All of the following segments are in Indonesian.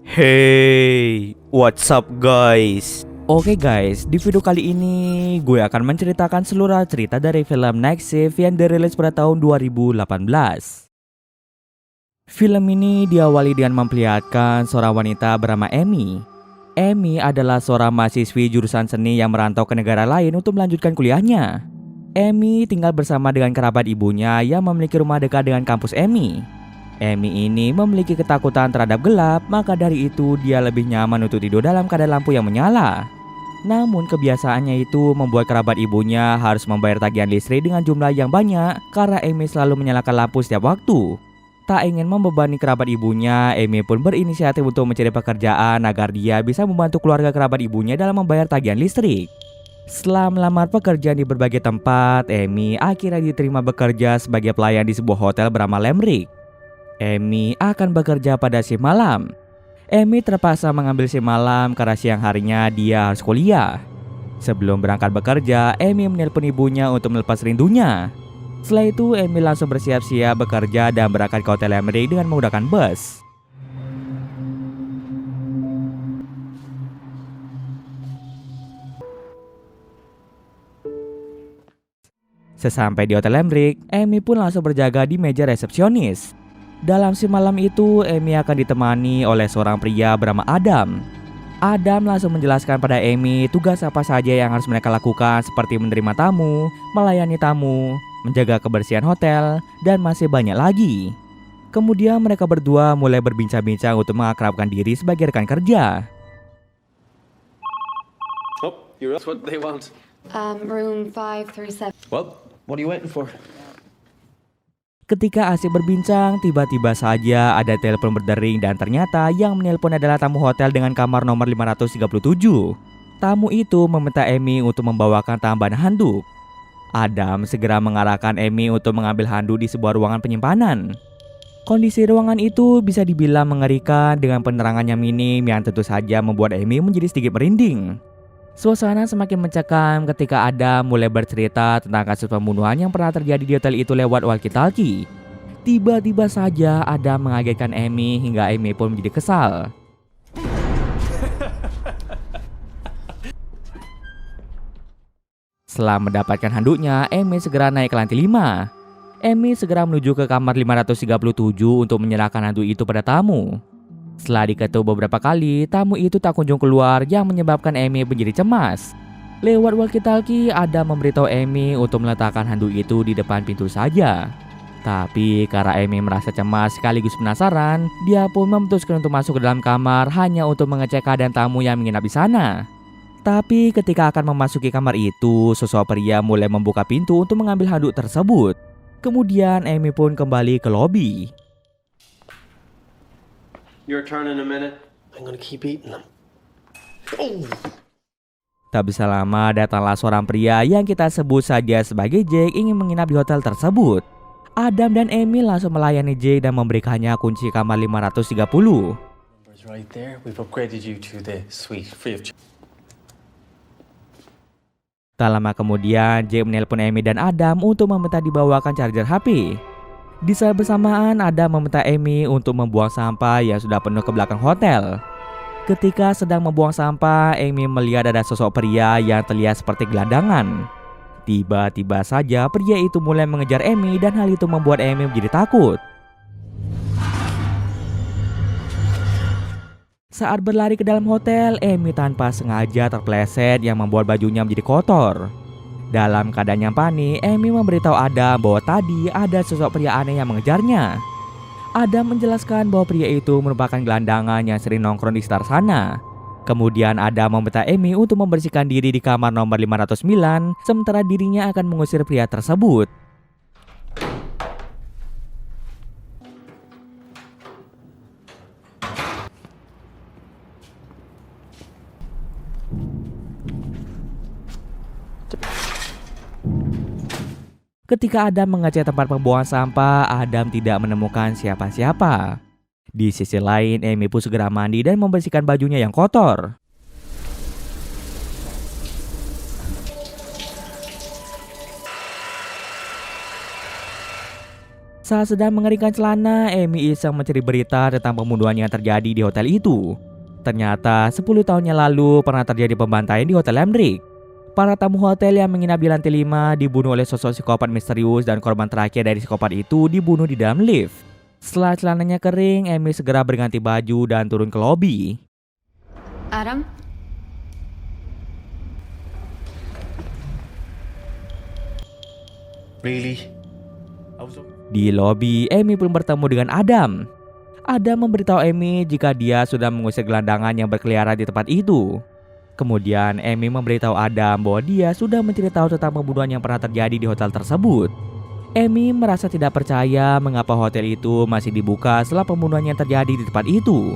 Hey, what's up guys? Oke guys, di video kali ini gue akan menceritakan seluruh cerita dari film Night Shift yang dirilis pada tahun 2018. Film ini diawali dengan memperlihatkan seorang wanita bernama Amy. Amy adalah seorang mahasiswi jurusan seni yang merantau ke negara lain untuk melanjutkan kuliahnya. Amy tinggal bersama dengan kerabat ibunya yang memiliki rumah dekat dengan kampus Amy. Amy ini memiliki ketakutan terhadap gelap, maka dari itu dia lebih nyaman untuk tidur dalam keadaan lampu yang menyala. Namun kebiasaannya itu membuat kerabat ibunya harus membayar tagihan listrik dengan jumlah yang banyak karena Amy selalu menyalakan lampu setiap waktu. Tak ingin membebani kerabat ibunya, Amy pun berinisiatif untuk mencari pekerjaan agar dia bisa membantu keluarga kerabat ibunya dalam membayar tagihan listrik. Setelah melamar pekerjaan di berbagai tempat, Amy akhirnya diterima bekerja sebagai pelayan di sebuah hotel bernama Lemrick. Amy akan bekerja pada shift malam. Amy terpaksa mengambil shift malam karena siang harinya dia harus kuliah. Sebelum berangkat bekerja, Amy menelpon ibunya untuk melepas rindunya. Setelah itu, Amy langsung bersiap-siap bekerja dan berangkat ke hotel Lemrick dengan menggunakan bus. Sesampai di hotel Lemrick, Amy pun langsung berjaga di meja resepsionis. Dalam shift malam itu, Amy akan ditemani oleh seorang pria bernama Adam. Adam langsung menjelaskan pada Amy tugas apa saja yang harus mereka lakukan seperti menerima tamu, melayani tamu, menjaga kebersihan hotel, dan masih banyak lagi. Kemudian mereka berdua mulai berbincang-bincang untuk mengakrabkan diri sebagai rekan kerja. Oh, you're up. That's what they want. Room 537. Well, what are you waiting for? Ketika asik berbincang, tiba-tiba saja ada telepon berdering dan ternyata yang menelpon adalah tamu hotel dengan kamar nomor 537. Tamu itu meminta Amy untuk membawakan tambahan handuk. Adam segera mengarahkan Amy untuk mengambil handuk di sebuah ruangan penyimpanan. Kondisi ruangan itu bisa dibilang mengerikan dengan penerangan yang minim yang tentu saja membuat Amy menjadi sedikit merinding. Suasana semakin mencekam ketika Adam mulai bercerita tentang kasus pembunuhan yang pernah terjadi di hotel itu lewat walkie-talkie. Tiba-tiba saja Adam mengagetkan Amy hingga Amy pun menjadi kesal. Setelah mendapatkan handuknya, Amy segera naik ke lantai 5. Amy segera menuju ke kamar 537 untuk menyerahkan handuk itu pada tamu. Setelah diketuk beberapa kali, tamu itu tak kunjung keluar yang menyebabkan Amy menjadi cemas. Lewat walkie-talkie, Adam memberitahu Amy untuk meletakkan handuk itu di depan pintu saja. Tapi karena Amy merasa cemas sekaligus penasaran, dia pun memutuskan untuk masuk ke dalam kamar hanya untuk mengecek keadaan tamu yang menginap di sana. Tapi ketika akan memasuki kamar itu, sosok pria mulai membuka pintu untuk mengambil handuk tersebut. Kemudian Amy pun kembali ke lobi. Your turn in a minute. I'm gonna keep eating them. Oh. Tak bisa lama datanglah seorang pria yang kita sebut saja sebagai Jake ingin menginap di hotel tersebut. Adam dan Amy langsung melayani Jake dan memberikannya kunci kamar 530. Numbers right there. We've upgraded you to the suite free of charge. Tak lama kemudian, Jake menelpon Amy dan Adam untuk meminta dibawakan charger HP. Di saat bersamaan, Adam meminta Amy untuk membuang sampah yang sudah penuh ke belakang hotel. Ketika sedang membuang sampah, Amy melihat ada sosok pria yang terlihat seperti gelandangan. Tiba-tiba saja pria itu mulai mengejar Amy dan hal itu membuat Amy menjadi takut. Saat berlari ke dalam hotel, Amy tanpa sengaja terpleset yang membuat bajunya menjadi kotor. Dalam keadaan yang panik, Amy memberitahu Adam bahwa tadi ada sosok pria aneh yang mengejarnya. Adam menjelaskan bahwa pria itu merupakan gelandangan yang sering nongkrong di sekitar sana. Kemudian Adam meminta Amy untuk membersihkan diri di kamar nomor 509, sementara dirinya akan mengusir pria tersebut. Ketika Adam mengecek tempat pembuangan sampah, Adam tidak menemukan siapa-siapa. Di sisi lain, Amy pun segera mandi dan membersihkan bajunya yang kotor. Saat sedang mengeringkan celana, Amy iseng mencari berita tentang pembunuhan yang terjadi di hotel itu. Ternyata 10 tahunnya lalu pernah terjadi pembantaian di Hotel Lambrick. Para tamu hotel yang menginap di lantai 5 dibunuh oleh sosok psikopat misterius dan korban terakhir dari psikopat itu dibunuh di dalam lift. Setelah celananya kering, Amy segera berganti baju dan turun ke lobi. Adam? Really? I was... Di lobi, Amy pun bertemu dengan Adam. Adam memberitahu Amy jika dia sudah mengusir gelandangan yang berkeliaran di tempat itu. Kemudian Amy memberitahu Adam bahwa dia sudah mencari tahu tentang pembunuhan yang pernah terjadi di hotel tersebut. Amy merasa tidak percaya mengapa hotel itu masih dibuka setelah pembunuhan yang terjadi di tempat itu.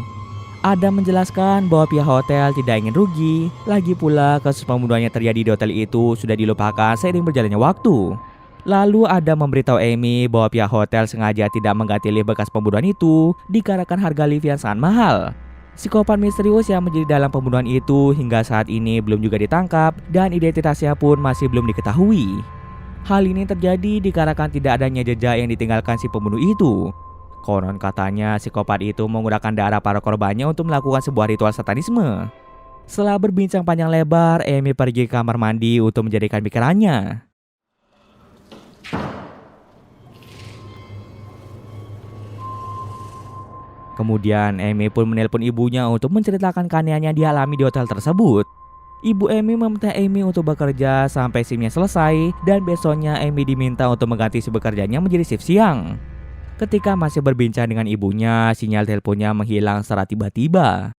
Adam menjelaskan bahwa pihak hotel tidak ingin rugi. Lagi pula kasus pembunuhan yang terjadi di hotel itu sudah dilupakan seiring berjalannya waktu. Lalu Adam memberitahu Amy bahwa pihak hotel sengaja tidak mengganti lift bekas pembunuhan itu dikarenakan harga lift yang sangat mahal. Psikopat misterius yang menjadi dalam pembunuhan itu hingga saat ini belum juga ditangkap dan identitasnya pun masih belum diketahui. Hal ini terjadi dikarenakan tidak adanya jejak yang ditinggalkan si pembunuh itu. Konon katanya psikopat itu menggunakan darah para korbannya untuk melakukan sebuah ritual satanisme. Setelah berbincang panjang lebar, Amy pergi ke kamar mandi untuk menjadikan pikirannya. Kemudian Amy pun menelpon ibunya untuk menceritakan keanehan yang dialami di hotel tersebut. Ibu Amy meminta Amy untuk bekerja sampai shiftnya selesai dan besoknya Amy diminta untuk mengganti shift bekerjanya menjadi shift siang. Ketika masih berbincang dengan ibunya, sinyal teleponnya menghilang secara tiba-tiba.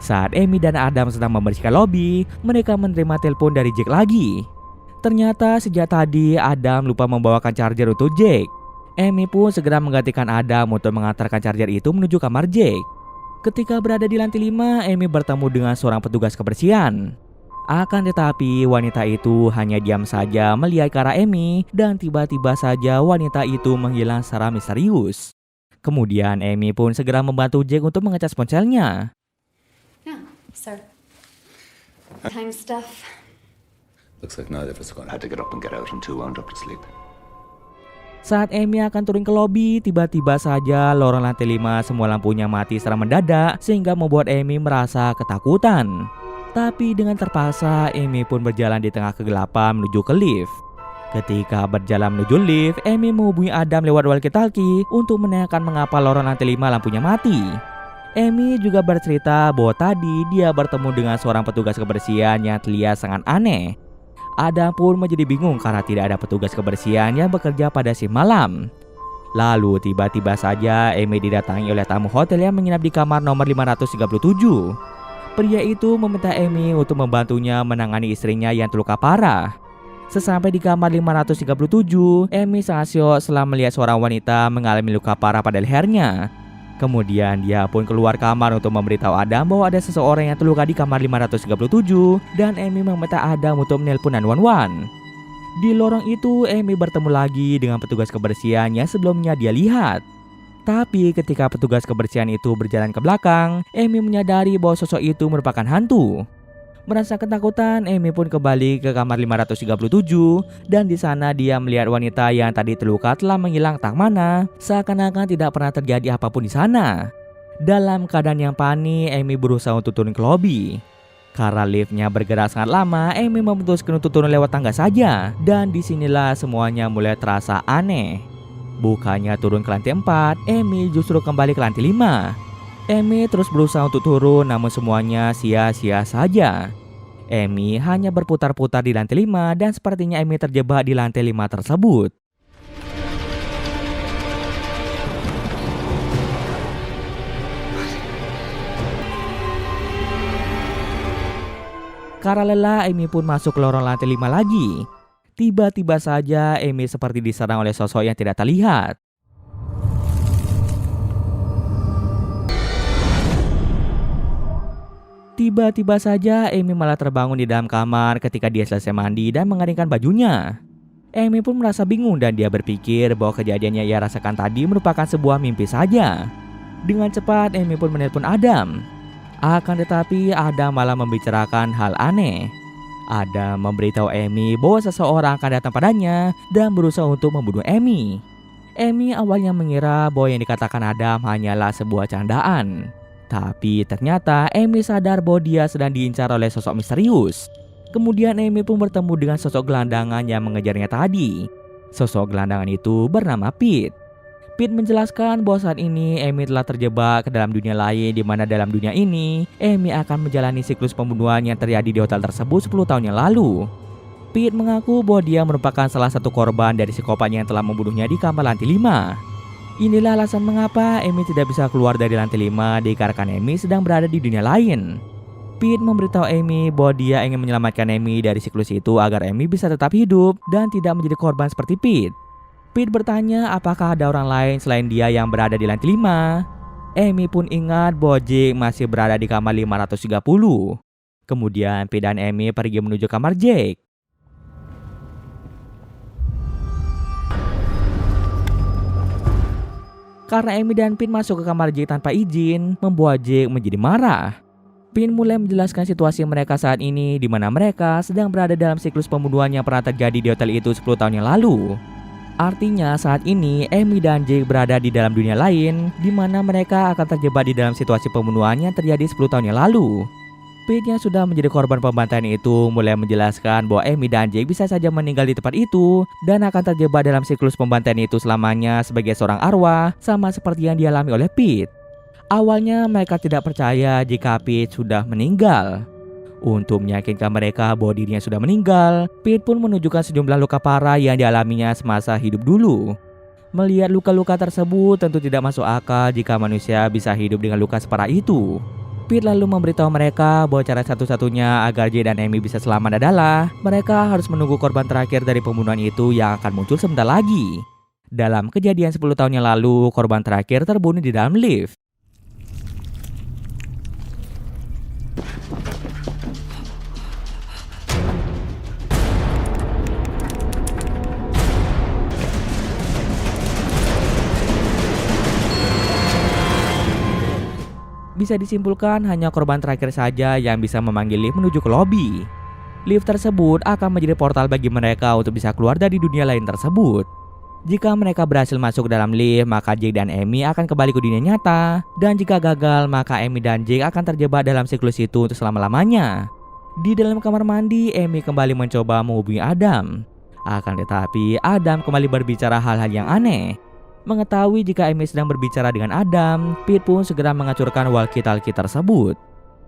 Saat Amy dan Adam sedang membersihkan lobi, mereka menerima telepon dari Jack lagi. Ternyata sejak tadi Adam lupa membawakan charger untuk Jack. Amy pun segera menggantikan Adam untuk mengantarkan charger itu menuju kamar Jack. Ketika berada di lantai 5, Amy bertemu dengan seorang petugas kebersihan. Akan tetapi wanita itu hanya diam saja melihat ke arah Amy dan tiba-tiba saja wanita itu menghilang secara misterius. Kemudian Amy pun segera membantu Jack untuk mengecas ponselnya. Yeah, sir. Time stuff. Looks like neither of us are going to have to get up and get out and too wound up to sleep. Saat Amy akan turun ke lobi, tiba-tiba saja lorong lantai 5 semua lampunya mati secara mendadak sehingga membuat Amy merasa ketakutan. Tapi dengan terpaksa, Amy pun berjalan di tengah kegelapan menuju ke lift. Ketika berjalan menuju lift, Amy menghubungi Adam lewat walkie-talkie untuk menanyakan mengapa lorong lantai 5 lampunya mati. Amy juga bercerita bahwa tadi dia bertemu dengan seorang petugas kebersihan yang terlihat sangat aneh. Adam pun menjadi bingung karena tidak ada petugas kebersihan yang bekerja pada shift malam. Lalu tiba-tiba saja Amy didatangi oleh tamu hotel yang menginap di kamar nomor 537. Pria itu meminta Amy untuk membantunya menangani istrinya yang terluka parah. Sesampai di kamar 537, Amy sangat syok setelah melihat seorang wanita mengalami luka parah pada lehernya. Kemudian dia pun keluar kamar untuk memberitahu Adam bahwa ada seseorang yang terluka di kamar 537 dan Amy meminta Adam untuk menelpon 911. Di lorong itu Amy bertemu lagi dengan petugas kebersihan yang sebelumnya dia lihat. Tapi ketika petugas kebersihan itu berjalan ke belakang, Amy menyadari bahwa sosok itu merupakan hantu. Merasa ketakutan, Amy pun kembali ke kamar 537 dan di sana dia melihat wanita yang tadi terluka telah menghilang tak mana, seakan-akan tidak pernah terjadi apapun di sana. Dalam keadaan yang panik, Amy berusaha untuk turun ke lobi. Karena liftnya bergerak sangat lama, Amy memutuskan untuk turun lewat tangga saja dan disinilah semuanya mulai terasa aneh. Bukannya turun ke lantai 4, Amy justru kembali ke lantai 5. Amy terus berusaha untuk turun namun semuanya sia-sia saja. Amy hanya berputar-putar di lantai 5 dan sepertinya Amy terjebak di lantai 5 tersebut. Karena lelah, Amy pun masuk ke lorong lantai 5 lagi. Tiba-tiba saja Amy seperti diserang oleh sosok yang tidak terlihat. Tiba-tiba saja Amy malah terbangun di dalam kamar ketika dia selesai mandi dan mengeringkan bajunya. Amy pun merasa bingung dan dia berpikir bahwa kejadian yang ia rasakan tadi merupakan sebuah mimpi saja. Dengan cepat Amy pun menelpon Adam. Akan tetapi Adam malah membicarakan hal aneh. Adam memberitahu Amy bahwa seseorang akan datang padanya dan berusaha untuk membunuh Amy. Amy awalnya mengira bahwa yang dikatakan Adam hanyalah sebuah candaan. Tapi ternyata Amy sadar bahwa dia sedang diincar oleh sosok misterius. Kemudian Amy pun bertemu dengan sosok gelandangan yang mengejarnya tadi. Sosok gelandangan itu bernama Pete. Pete menjelaskan bahwa saat ini Amy telah terjebak ke dalam dunia lain, di mana dalam dunia ini Amy akan menjalani siklus pembunuhan yang terjadi di hotel tersebut 10 tahun yang lalu. Pete mengaku bahwa dia merupakan salah satu korban dari psikopat yang telah membunuhnya di kamar lantai 5. Inilah alasan mengapa Amy tidak bisa keluar dari lantai 5 dikarenakan Amy sedang berada di dunia lain. Pete memberitahu Amy bahwa dia ingin menyelamatkan Amy dari siklus itu agar Amy bisa tetap hidup dan tidak menjadi korban seperti Pete. Pete bertanya apakah ada orang lain selain dia yang berada di lantai 5. Amy pun ingat bahwa Jake masih berada di kamar 530. Kemudian Pete dan Amy pergi menuju kamar Jake. Karena Amy dan Pete masuk ke kamar Jake tanpa izin, membuat Jake menjadi marah. Pete mulai menjelaskan situasi mereka saat ini, di mana mereka sedang berada dalam siklus pembunuhan yang pernah terjadi di hotel itu 10 tahun yang lalu. Artinya saat ini Amy dan Jake berada di dalam dunia lain, di mana mereka akan terjebak di dalam situasi pembunuhan yang terjadi 10 tahun yang lalu. Pete yang sudah menjadi korban pembantaian itu mulai menjelaskan bahwa Amy dan Jake bisa saja meninggal di tempat itu dan akan terjebak dalam siklus pembantaian itu selamanya sebagai seorang arwah, sama seperti yang dialami oleh Pete. Awalnya mereka tidak percaya jika Pete sudah meninggal. Untuk meyakinkan mereka bahwa dirinya sudah meninggal, Pete pun menunjukkan sejumlah luka parah yang dialaminya semasa hidup dulu. Melihat luka-luka tersebut tentu tidak masuk akal jika manusia bisa hidup dengan luka separah itu. Pete lalu memberitahu mereka bahwa cara satu-satunya agar Jay dan Amy bisa selamat adalah mereka harus menunggu korban terakhir dari pembunuhan itu yang akan muncul sebentar lagi. Dalam kejadian 10 tahun yang lalu, korban terakhir terbunuh di dalam lift. Bisa disimpulkan hanya korban terakhir saja yang bisa memanggil lift menuju ke lobi. Lift tersebut akan menjadi portal bagi mereka untuk bisa keluar dari dunia lain tersebut. Jika mereka berhasil masuk ke dalam lift, maka Jake dan Amy akan kembali ke dunia nyata. Dan jika gagal, maka Amy dan Jake akan terjebak dalam siklus itu untuk selama-lamanya. Di dalam kamar mandi, Amy kembali mencoba menghubungi Adam. Akan tetapi, Adam kembali berbicara hal-hal yang aneh. Mengetahui jika Amy sedang berbicara dengan Adam, Pete pun segera menghancurkan walkie-talkie tersebut.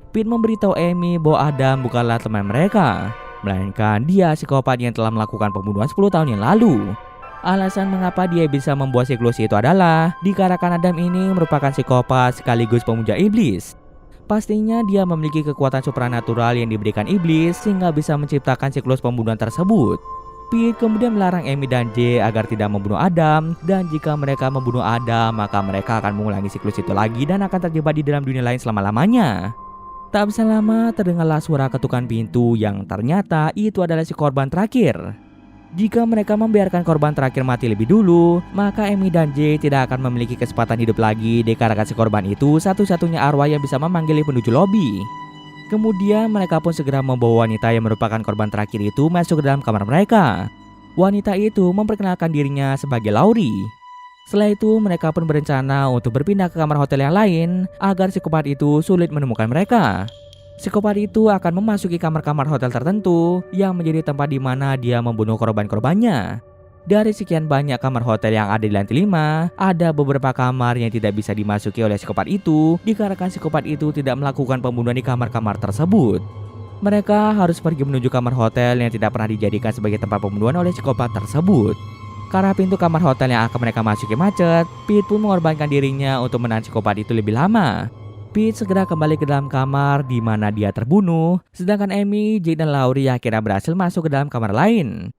Pete memberitahu Amy bahwa Adam bukanlah teman mereka, melainkan dia psikopat yang telah melakukan pembunuhan 10 tahun yang lalu. Alasan mengapa dia bisa membuat siklus itu adalah dikarenakan Adam ini merupakan psikopat sekaligus pemuja iblis. Pastinya dia memiliki kekuatan supranatural yang diberikan iblis sehingga bisa menciptakan siklus pembunuhan tersebut. Pete kemudian melarang Amy dan Jay agar tidak membunuh Adam, dan jika mereka membunuh Adam, maka mereka akan mengulangi siklus itu lagi dan akan terjebak di dalam dunia lain selama-lamanya. Tak bisa lama terdengarlah suara ketukan pintu yang ternyata itu adalah si korban terakhir. Jika mereka membiarkan korban terakhir mati lebih dulu, maka Amy dan Jay tidak akan memiliki kesempatan hidup lagi dikarenakan si korban itu satu-satunya arwah yang bisa memanggil menuju lobi. Kemudian mereka pun segera membawa wanita yang merupakan korban terakhir itu masuk ke dalam kamar mereka. Wanita itu memperkenalkan dirinya sebagai Laurie. Setelah itu mereka pun berencana untuk berpindah ke kamar hotel yang lain agar psikopat itu sulit menemukan mereka. Psikopat itu akan memasuki kamar-kamar hotel tertentu yang menjadi tempat di mana dia membunuh korban-korbannya. Dari sekian banyak kamar hotel yang ada di lantai 5, ada beberapa kamar yang tidak bisa dimasuki oleh psikopat itu dikarenakan psikopat itu tidak melakukan pembunuhan di kamar-kamar tersebut. Mereka harus pergi menuju kamar hotel yang tidak pernah dijadikan sebagai tempat pembunuhan oleh psikopat tersebut. Karena pintu kamar hotel yang akan mereka masuki macet, Pete pun mengorbankan dirinya untuk menahan psikopat itu lebih lama. Pete segera kembali ke dalam kamar di mana dia terbunuh, sedangkan Amy, Jake, dan Laurie akhirnya berhasil masuk ke dalam kamar lain.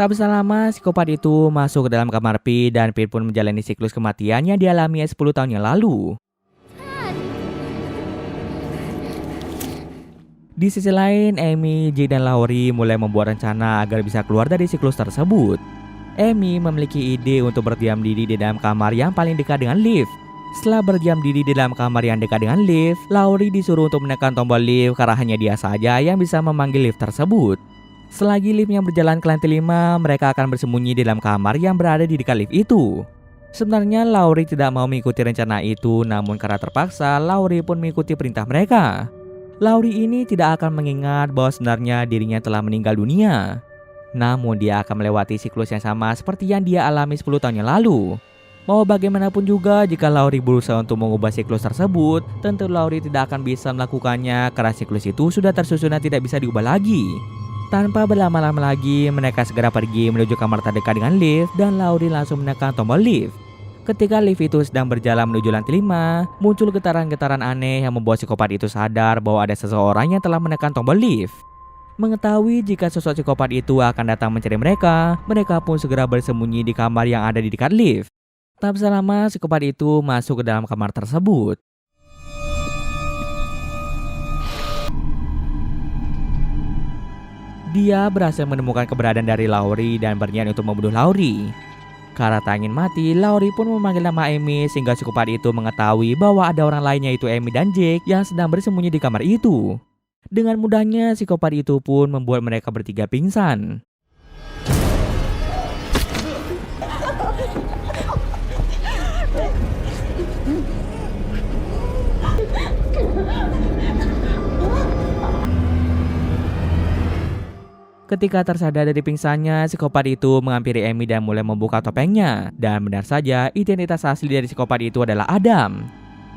Tak bisa lama, psikopat itu masuk ke dalam kamar Pete dan Pete pun menjalani siklus kematian yang dialami 10 tahun yang lalu. Di sisi lain, Amy, Jake, dan Laurie mulai membuat rencana agar bisa keluar dari siklus tersebut. Amy memiliki ide untuk berdiam diri di dalam kamar yang paling dekat dengan lift. Setelah berdiam diri di dalam kamar yang dekat dengan lift, Laurie disuruh untuk menekan tombol lift karena hanya dia saja yang bisa memanggil lift tersebut. Selagi liftnya berjalan ke lantai 5, mereka akan bersembunyi di dalam kamar yang berada di dekat lift itu. Sebenarnya Laurie tidak mau mengikuti rencana itu, namun karena terpaksa, Laurie pun mengikuti perintah mereka. Laurie ini tidak akan mengingat bahwa sebenarnya dirinya telah meninggal dunia. Namun dia akan melewati siklus yang sama seperti yang dia alami 10 tahun yang lalu. Mau bagaimanapun juga, jika Laurie berusaha untuk mengubah siklus tersebut, tentu Laurie tidak akan bisa melakukannya karena siklus itu sudah tersusun dan tidak bisa diubah lagi. Tanpa berlama-lama lagi, mereka segera pergi menuju kamar terdekat dengan lift dan Laurie langsung menekan tombol lift. Ketika lift itu sedang berjalan menuju lantai 5, muncul getaran-getaran aneh yang membuat psikopat itu sadar bahwa ada seseorang yang telah menekan tombol lift. Mengetahui jika sosok psikopat itu akan datang mencari mereka, mereka pun segera bersembunyi di kamar yang ada di dekat lift. Tak bisa lama, psikopat itu masuk ke dalam kamar tersebut. Dia berhasil menemukan keberadaan dari Laurie dan berniat untuk membunuh Laurie. Karena tak ingin mati, Laurie pun memanggil nama Amy sehingga psikopat itu mengetahui bahwa ada orang lainnya, yaitu Amy dan Jake, yang sedang bersembunyi di kamar itu. Dengan mudahnya, psikopat itu pun membuat mereka bertiga pingsan. Ketika tersadar dari pingsannya, psikopat itu menghampiri Amy dan mulai membuka topengnya. Dan benar saja, identitas asli dari psikopat itu adalah Adam.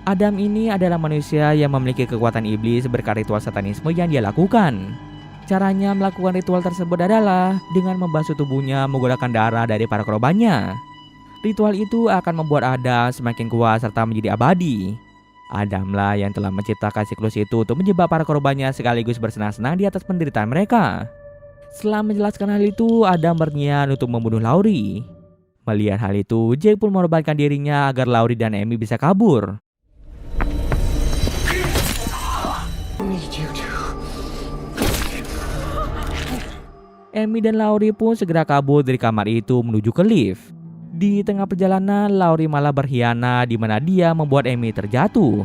Adam ini adalah manusia yang memiliki kekuatan iblis berkat ritual satanisme yang dia lakukan. Caranya melakukan ritual tersebut adalah dengan membasuh tubuhnya menggunakan darah dari para korbannya. Ritual itu akan membuat Adam semakin kuat serta menjadi abadi. Adamlah yang telah menciptakan siklus itu untuk menjebak para korbannya sekaligus bersenang-senang di atas penderitaan mereka. Setelah menjelaskan hal itu, Adam berniat untuk membunuh Laurie. Melihat hal itu, Jake pun mengorbankan dirinya agar Laurie dan Amy bisa kabur. Amy dan Laurie pun segera kabur dari kamar itu menuju ke lift. Di tengah perjalanan, Laurie malah berkhianat di mana dia membuat Amy terjatuh.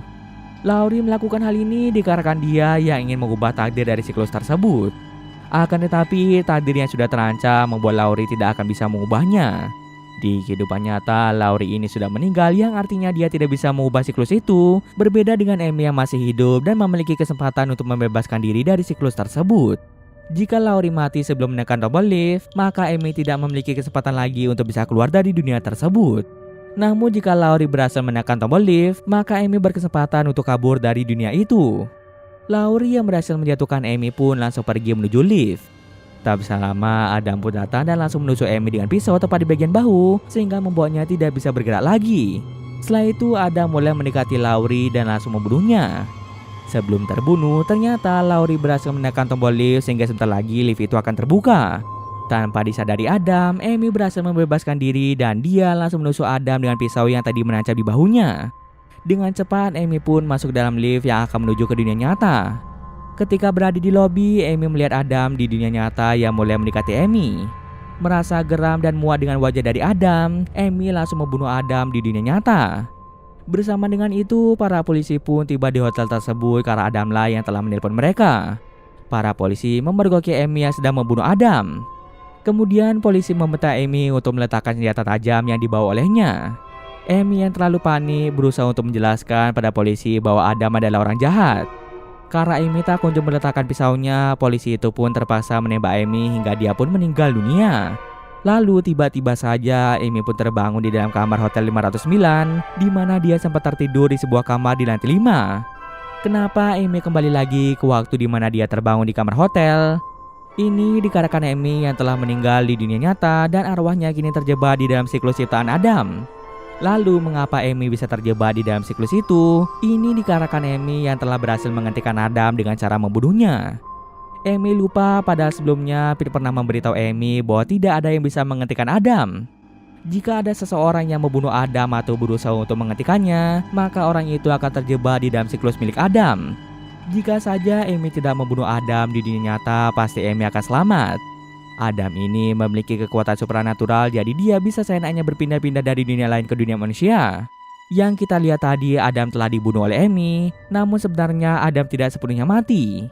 Laurie melakukan hal ini dikarenakan dia yang ingin mengubah takdir dari siklus tersebut. Akan tetapi, takdir yang sudah terancam membuat Laurie tidak akan bisa mengubahnya. Di kehidupan nyata, Laurie ini sudah meninggal yang artinya dia tidak bisa mengubah siklus itu. Berbeda dengan Amy yang masih hidup dan memiliki kesempatan untuk membebaskan diri dari siklus tersebut. Jika Laurie mati sebelum menekan tombol lift, maka Amy tidak memiliki kesempatan lagi untuk bisa keluar dari dunia tersebut. Namun jika Laurie berhasil menekan tombol lift, maka Amy berkesempatan untuk kabur dari dunia itu. Laurie yang berhasil menjatuhkan Amy pun langsung pergi menuju lift. Tak bisa lama, Adam pun datang dan langsung menusuk Amy dengan pisau tepat di bagian bahu, sehingga membuatnya tidak bisa bergerak lagi. Setelah itu, Adam mulai mendekati Laurie dan langsung membunuhnya. Sebelum terbunuh, ternyata Laurie berhasil menekan tombol lift sehingga sebentar lagi lift itu akan terbuka. Tanpa disadari Adam, Amy berhasil membebaskan diri dan dia langsung menusuk Adam dengan pisau yang tadi menancap di bahunya. Dengan cepat, Amy pun masuk dalam lift yang akan menuju ke dunia nyata. Ketika berada di lobi, Amy melihat Adam di dunia nyata yang mulai mendekati Amy. Merasa geram dan muak dengan wajah dari Adam, Amy langsung membunuh Adam di dunia nyata. Bersama dengan itu, para polisi pun tiba di hotel tersebut karena Adamlah yang telah menelpon mereka. Para polisi memergoki Amy yang sedang membunuh Adam. Kemudian polisi meminta Amy untuk meletakkan senjata tajam yang dibawa olehnya. Amy yang terlalu panik berusaha untuk menjelaskan pada polisi bahwa Adam adalah orang jahat. Karena Amy tak kunjung meletakkan pisaunya, polisi itu pun terpaksa menembak Amy hingga dia pun meninggal dunia. Lalu tiba-tiba saja Amy pun terbangun di dalam kamar Hotel 509, di mana dia sempat tertidur di sebuah kamar di lantai 5. Kenapa Amy kembali lagi ke waktu di mana dia terbangun di kamar hotel? Ini dikarenakan Amy yang telah meninggal di dunia nyata dan arwahnya kini terjebak di dalam siklus ciptaan Adam. Lalu mengapa Amy bisa terjebak di dalam siklus itu? Ini dikarenakan Amy yang telah berhasil menghentikan Adam dengan cara membunuhnya. Amy lupa padahal sebelumnya Pete pernah memberitahu Amy bahwa tidak ada yang bisa menghentikan Adam. Jika ada seseorang yang membunuh Adam atau berusaha untuk menghentikannya, maka orang itu akan terjebak di dalam siklus milik Adam. Jika saja Amy tidak membunuh Adam di dunia nyata, pasti Amy akan selamat. Adam ini memiliki kekuatan supranatural, jadi dia bisa seenaknya berpindah-pindah dari dunia lain ke dunia manusia. Yang kita lihat tadi, Adam telah dibunuh oleh Amy, namun sebenarnya Adam tidak sepenuhnya mati.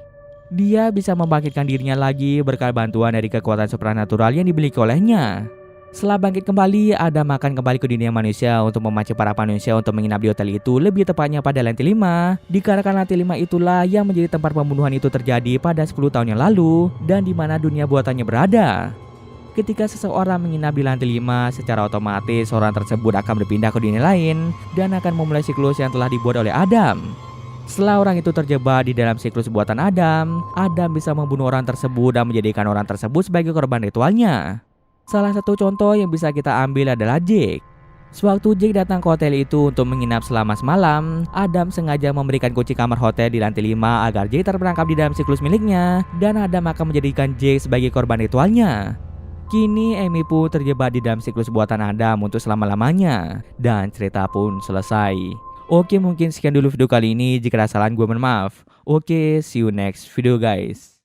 Dia bisa membangkitkan dirinya lagi berkat bantuan dari kekuatan supranatural yang dimiliki olehnya. Setelah bangkit kembali, Adam akan kembali ke dunia manusia untuk memancing para manusia untuk menginap di hotel itu, lebih tepatnya pada lantai 5. Dikarenakan lantai 5 itulah yang menjadi tempat pembunuhan itu terjadi pada 10 tahun yang lalu dan di mana dunia buatannya berada. Ketika seseorang menginap di lantai 5, secara otomatis orang tersebut akan berpindah ke dunia lain dan akan memulai siklus yang telah dibuat oleh Adam. Setelah orang itu terjebak di dalam siklus buatan Adam, Adam bisa membunuh orang tersebut dan menjadikan orang tersebut sebagai korban ritualnya. Salah satu contoh yang bisa kita ambil adalah Jake. Sewaktu Jake datang ke hotel itu untuk menginap selama semalam, Adam sengaja memberikan kunci kamar hotel di lantai 5 agar Jake terperangkap di dalam siklus miliknya, dan Adam akan menjadikan Jake sebagai korban ritualnya. Kini Amy pun terjebak di dalam siklus buatan Adam untuk selama-lamanya, dan cerita pun selesai. Oke, mungkin sekian dulu video kali ini. Jika ada kesalahan gue mohon maaf. Oke, see you next video guys.